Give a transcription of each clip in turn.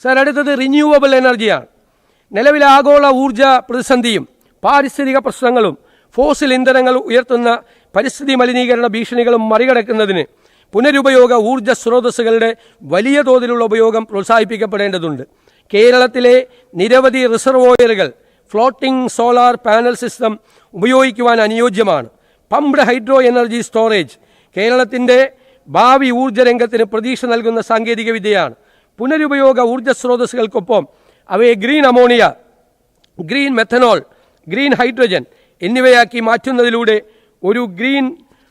Sir, അടുത്തത് renewable എനർജിയാണ്. നിലവിലെ ആഗോള ഊർജ പ്രതിസന്ധിയും പാരിസ്ഥിതിക പ്രശ്നങ്ങളും ഫോസിൽ ഇന്ധനങ്ങൾ ഉയർത്തുന്ന പരിസ്ഥിതി മലിനീകരണ ഭീഷണികളും മറികടക്കുന്നതിന് പുനരുപയോഗ ഊർജ സ്രോതസ്സുകളുടെ വലിയ തോതിലുള്ള ഉപയോഗം പ്രോത്സാഹിപ്പിക്കപ്പെടേണ്ടതുണ്ട്. കേരളത്തിലെ നിരവധി റിസർവോയറുകൾ ഫ്ലോട്ടിംഗ് സോളാർ പാനൽ സിസ്റ്റം ഉപയോഗിക്കുവാൻ അനുയോജ്യമാണ്. പംപ്ഡ് ഹൈഡ്രോ എനർജി സ്റ്റോറേജ് കേരളത്തിൻ്റെ ഭാവി ഊർജ്ജ രംഗത്തിന് പ്രതീക്ഷ നൽകുന്ന സാങ്കേതിക വിദ്യയാണ്. പുനരുപയോഗ ഊർജ്ജ സ്രോതസ്സുകൾക്കൊപ്പം അവയെ green ammonia, green methanol, green hydrogen എന്നിവയാക്കി മാറ്റുന്നതിലൂടെ ഒരു ഗ്രീൻ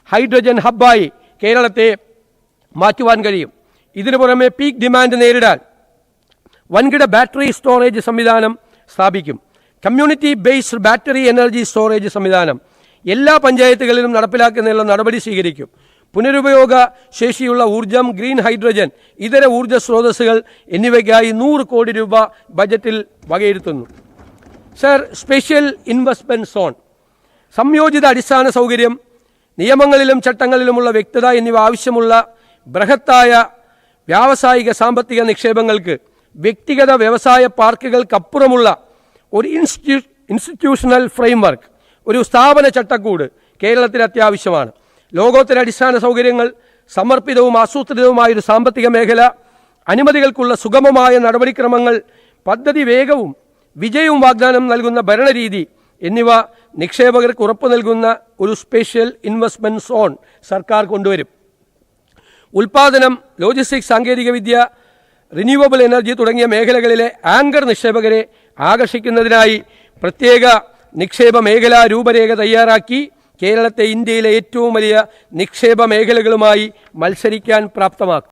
ഹൈഡ്രജൻ ഹബ്ബായി കേരളത്തെ മാറ്റുവാൻ കഴിയും. ഇതിനു പുറമെ പീക്ക് ഡിമാൻഡ് നേരിടാൻ വൻകിട ബാറ്ററി സ്റ്റോറേജ് സംവിധാനം സ്ഥാപിക്കും. Community based battery energy storage സംവിധാനം എല്ലാ പഞ്ചായത്തുകളിലും നടപ്പിലാക്കുന്നതിനുള്ള നടപടി സ്വീകരിക്കും. പുനരുപയോഗ ശേഷിയുള്ള ഊർജം, ഗ്രീൻ ഹൈഡ്രജൻ, ഇതര ഊർജ്ജ സ്രോതസ്സുകൾ എന്നിവയ്ക്കായി 100 കോടി രൂപ ബജറ്റിൽ വകയിരുത്തുന്നു. സർ, സ്പെഷ്യൽ ഇൻവെസ്റ്റ്മെൻറ്റ് സോൺ, സംയോജിത അടിസ്ഥാന സൗകര്യം, നിയമങ്ങളിലും ചട്ടങ്ങളിലുമുള്ള വ്യക്തത എന്നിവ ആവശ്യമുള്ള ബൃഹത്തായ വ്യാവസായിക സാമ്പത്തിക നിക്ഷേപങ്ങൾക്ക് വ്യക്തിഗത വ്യവസായ പാർക്കുകൾക്കപ്പുറമുള്ള ഒരു ഇൻസ്റ്റിറ്റ്യൂഷണൽ ഫ്രെയിംവർക്ക്, ഒരു സ്ഥാപന ചട്ടക്കൂട് കേരളത്തിന് അത്യാവശ്യമാണ്. ലോകോത്തര അടിസ്ഥാന സൗകര്യങ്ങൾ, സമർപ്പിതവും ആസൂത്രിതവുമായൊരു സാമ്പത്തിക മേഖല, അനുമതികൾക്കുള്ള സുഗമമായ നടപടിക്രമങ്ങൾ, പദ്ധതി വേഗവും വിജയവും വാഗ്ദാനം നൽകുന്ന ഭരണരീതി എന്നിവ നിക്ഷേപകർക്ക് ഉറപ്പു നൽകുന്ന ഒരു സ്പെഷ്യൽ ഇൻവെസ്റ്റ്മെൻറ്റ് സോൺ സർക്കാർ കൊണ്ടുവരും. ഉൽപ്പാദനം, ലോജിസ്റ്റിക്സ്, സാങ്കേതികവിദ്യ, റിന്യൂവബിൾ എനർജി തുടങ്ങിയ മേഖലകളിലെ ആങ്കർ നിക്ഷേപകരെ ആകർഷിക്കുന്നതിനായി പ്രത്യേക നിക്ഷേപ മേഖലാ രൂപരേഖ തയ്യാറാക്കി കേരളത്തെ ഇന്ത്യയിലെ ഏറ്റവും വലിയ നിക്ഷേപ മേഖലകളുമായി മത്സരിക്കാൻ പ്രാപ്തമാക്കും.